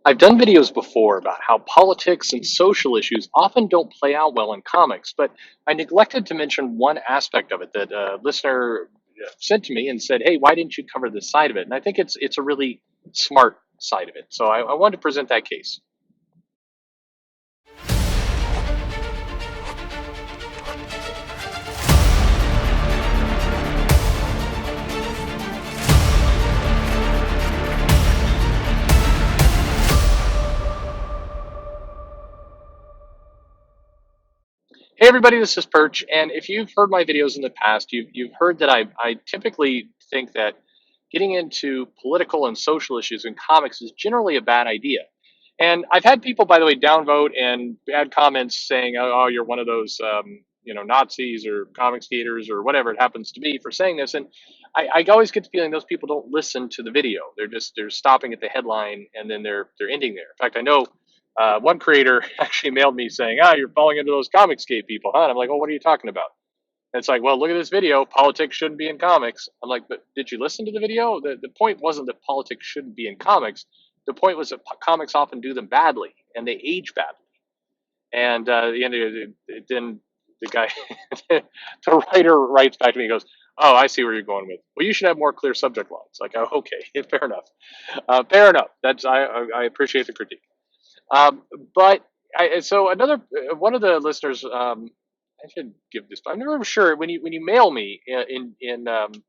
I've done videos before about how politics and social issues often don't play out well in comics, but I neglected to mention one aspect of it that a listener sent to me and said, "Hey, why didn't you cover this side of it?" And I think it's a really smart side of it. So I wanted to present that case. Hey everybody, this is Perch, and if you've heard my videos in the past, you've heard that I typically think that getting into political and social issues in comics is generally a bad idea. And I've had people, by the way, downvote and add comments saying, "Oh, you're one of those, Nazis or comics haters or whatever it happens to be for saying this." And I always get the feeling those people don't listen to the video. They're stopping at the headline and then they're ending there. In fact, I know one creator actually mailed me saying, you're falling into those Comicsgate people, huh?" And I'm like, "Well, what are you talking about?" And it's like, "Well, look at this video. Politics shouldn't be in comics." I'm like, "But did you listen to the video? The point wasn't that politics shouldn't be in comics. The point was that comics often do them badly and they age badly." And then the guy, the writer writes back to me and goes, "Oh, I see where you're going with. Well, you should have more clear subject lines." Like, "Oh, okay, fair enough. Fair enough. I appreciate the critique." Um, but so another one of the listeners, I should give this. I'm never sure when you mail me in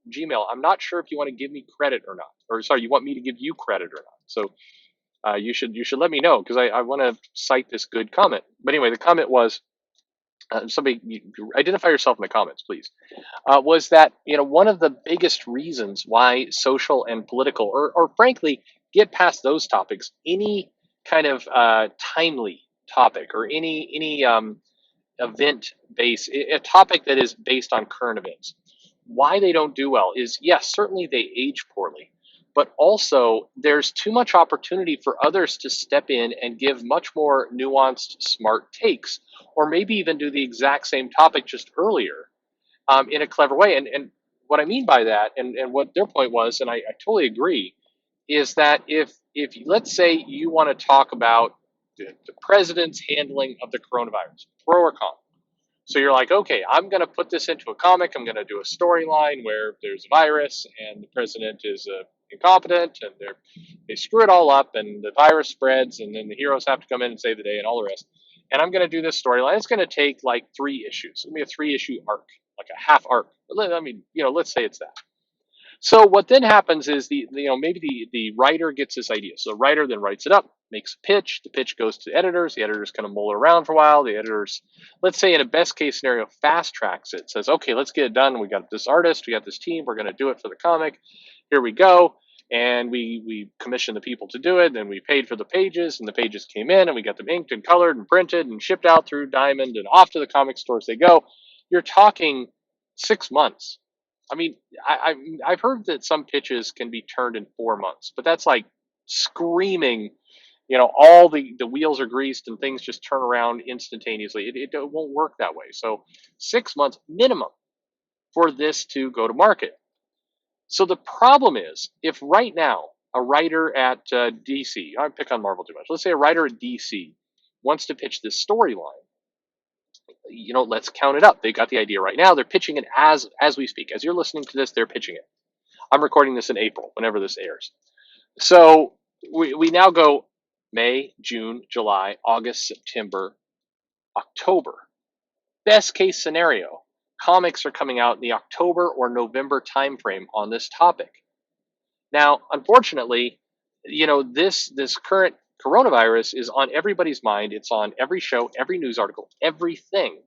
Gmail. I'm not sure if you want to give me credit or not, or sorry, you want me to give you credit or not. So you should let me know because I want to cite this good comment. But anyway, the comment was somebody identify yourself in the comments, please. Was that one of the biggest reasons why social and political, or frankly, get past those topics, any kind of timely topic or any event based a topic that is based on current events, why they don't do well is, yes, certainly they age poorly, but also there's too much opportunity for others to step in and give much more nuanced, smart takes, or maybe even do the exact same topic just earlier in a clever way. And what I mean by that, and what their point was, and I totally agree, is that if let's say you want to talk about the president's handling of the coronavirus, pro or con. So you're like, okay, I'm going to put this into a comic. I'm going to do a storyline where there's a virus and the president is incompetent and they screw it all up and the virus spreads and then the heroes have to come in and save the day and all the rest. And I'm going to do this storyline. It's going to take like 3 issues. It's going to be a 3-issue arc, like a half arc. I mean, let's say it's that. So what then happens is maybe the writer gets this idea. So the writer then writes it up, makes a pitch. The pitch goes to the editors. The editors kind of mull it around for a while. The editors, let's say in a best case scenario, fast tracks it. Says, okay, let's get it done. We got this artist. We got this team. We're going to do it for the comic. Here we go. And we commissioned the people to do it. And we paid for the pages. And the pages came in. And we got them inked and colored and printed and shipped out through Diamond and off to the comic stores they go. You're talking 6 months. I mean, I've heard that some pitches can be turned in 4 months, but that's like screaming. All the wheels are greased and things just turn around instantaneously. It won't work that way. So 6 months minimum for this to go to market. So the problem is, if right now a writer at DC, I don't pick on Marvel too much. Let's say a writer at DC wants to pitch this storyline. Let's count it up. They got the idea right now. They're pitching it as we speak. As you're listening to this, they're pitching it. I'm recording this in April, whenever this airs. So we now go May, June, July, August, September, October. Best case scenario, comics are coming out in the October or November timeframe on this topic. Now, unfortunately, this current coronavirus is on everybody's mind. It's on every show, every news article, everything.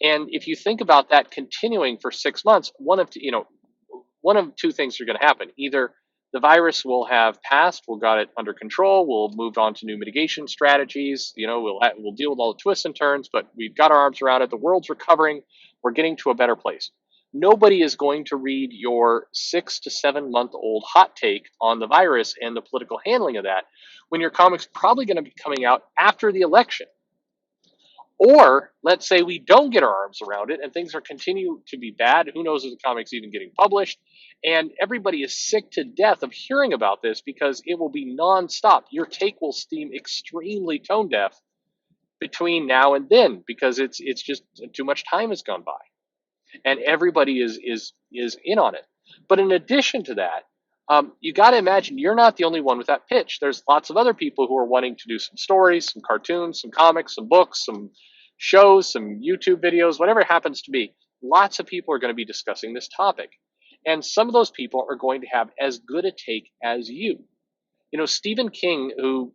And if you think about that continuing for 6 months, one of two things are going to happen. Either the virus will have passed, we'll got it under control, we'll move on to new mitigation strategies, we'll deal with all the twists and turns, but we've got our arms around it. The world's recovering. We're getting to a better place. Nobody is going to read your 6 to 7 month old hot take on the virus and the political handling of that when your comic's probably going to be coming out after the election. Or let's say we don't get our arms around it and things are continue to be bad. Who knows if the comic's even getting published? And everybody is sick to death of hearing about this because it will be nonstop. Your take will seem extremely tone deaf between now and then because it's just too much time has gone by and everybody is in on it. But in addition to that, you got to imagine you're not the only one with that pitch. There's lots of other people who are wanting to do some stories, some cartoons, some comics, some books, some shows, some YouTube videos, whatever it happens to be. Lots of people are going to be discussing this topic. And some of those people are going to have as good a take as you. Stephen King, who,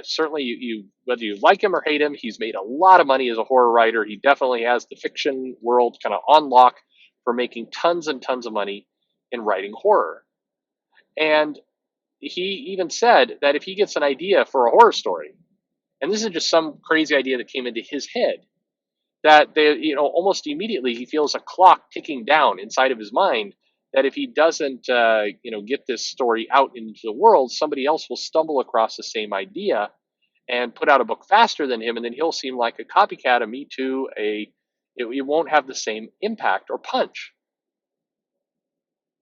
certainly you whether you like him or hate him, he's made a lot of money as a horror writer. He definitely has the fiction world kind of on lock for making tons and tons of money in writing horror. And he even said that if he gets an idea for a horror story, and this is just some crazy idea that came into his head, that almost immediately he feels a clock ticking down inside of his mind that if he doesn't get this story out into the world, somebody else will stumble across the same idea and put out a book faster than him, and then he'll seem like a copycat, a Me Too, it won't have the same impact or punch.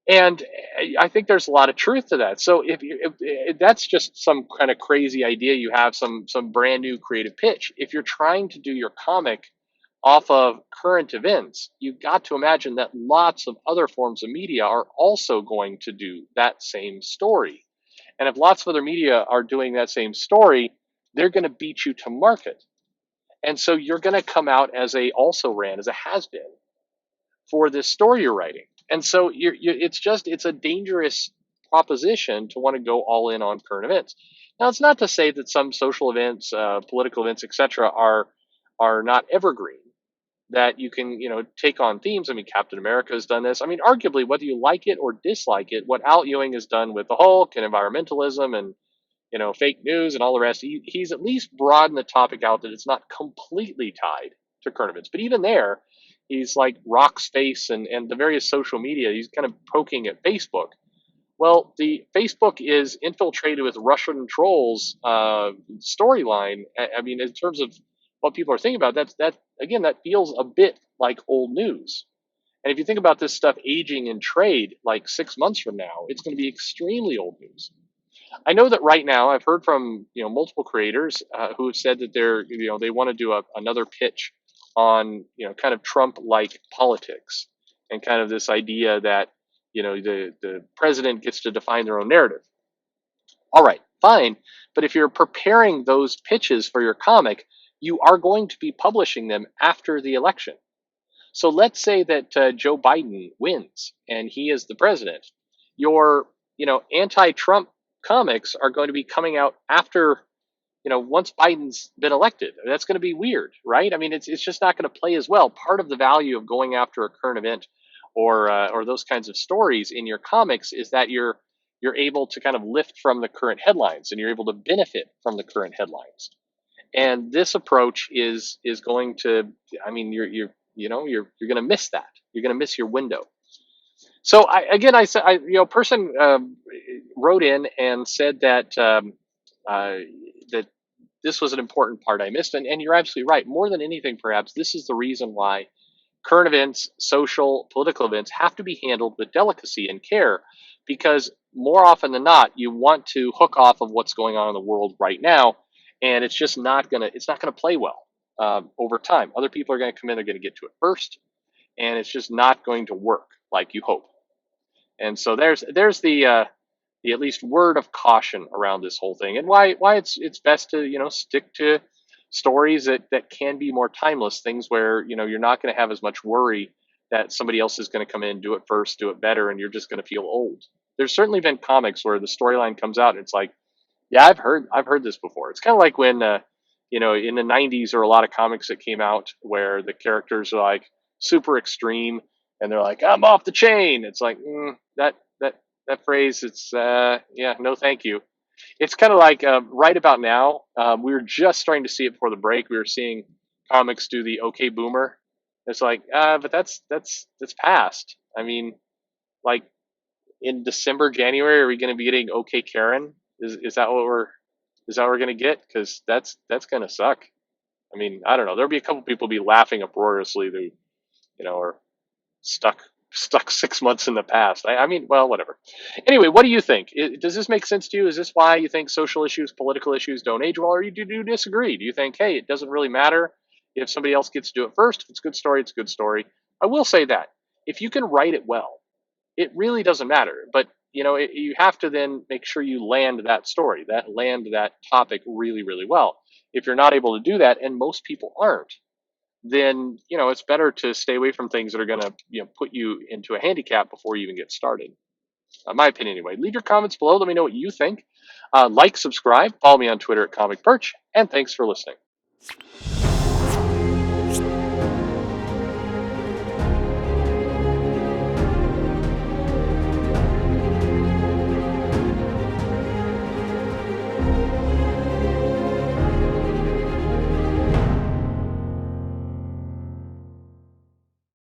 And I think there's a lot of truth to that. So if that's just some kind of crazy idea you have, some brand new creative pitch, if you're trying to do your comic off of current events, you've got to imagine that lots of other forms of media are also going to do that same story. And if lots of other media are doing that same story, they're going to beat you to market. And so you're going to come out as a also ran, as a has been for this story you're writing. And so it's a dangerous proposition to want to go all in on current events. Now, it's not to say that some social events, political events, etc., are not evergreen, that you can take on themes. I mean, Captain America has done this. I mean, arguably, whether you like it or dislike it, what Al Ewing has done with the Hulk and environmentalism and fake news and all the rest, he's at least broadened the topic out that it's not completely tied to current events. But even there, he's like Rock's face and the various social media. He's kind of poking at Facebook. Well, the Facebook is infiltrated with Russian trolls storyline. I mean, in terms of what people are thinking about, that feels a bit like old news. And if you think about this stuff aging in trade, like 6 months from now, it's going to be extremely old news. I know that right now I've heard from multiple creators who have said that they want to do another pitch on kind of Trump-like politics and kind of this idea that the president gets to define their own narrative. All right, fine, but if you're preparing those pitches for your comic, you are going to be publishing them after the election. So let's say that Joe Biden wins and he is the president. Your anti-Trump comics are going to be coming out after once Biden's been elected. That's going to be weird, right? I mean, it's just not going to play as well. Part of the value of going after a current event or those kinds of stories in your comics is that you're able to kind of lift from the current headlines and you're able to benefit from the current headlines. And this approach is going to, I mean, you're going to miss that. You're going to miss your window. So a person wrote in and said that that this was an important part I missed, and you're absolutely right. More than anything, perhaps this is the reason why current events, social, political events have to be handled with delicacy and care, because more often than not, you want to hook off of what's going on in the world right now, and it's just not gonna play well over time. Other people are going to come in, they're going to get to it first, and it's just not going to work like you hope. And so there's the at least word of caution around this whole thing, and why it's best to stick to stories that can be more timeless, things where you're not going to have as much worry that somebody else is going to come in, do it first, do it better, and you're just going to feel old. There's certainly been comics where the storyline comes out and it's like, yeah, I've heard this before. It's kind of like when in the 90s there were a lot of comics that came out where the characters are like super extreme and they're like, I'm off the chain. It's like that phrase, it's no thank you. It's kind of like right about now, we were just starting to see it before the break. We were seeing comics do the okay boomer. It's like, but that's past. I mean, like in December, January, are we going to be getting okay Karen? Is that what we're going to get? Because that's going to suck. I mean, I don't know. There'll be a couple people be laughing uproariously who, are stuck stuck 6 months in the past. I mean, well, whatever. Anyway, what do you think? Does this make sense to you? Is this why you think social issues, political issues don't age well, or do you disagree? Do you think, hey, it doesn't really matter if somebody else gets to do it first? If it's a good story, it's a good story. I will say that if you can write it well, it really doesn't matter. But you have to then make sure you land that story, land that topic really, really well. If you're not able to do that, and most people aren't, then it's better to stay away from things that are going to put you into a handicap before you even get started. My opinion, anyway. Leave your comments below. Let me know what you think. Like, subscribe, follow me on Twitter at Comic Perch, and thanks for listening.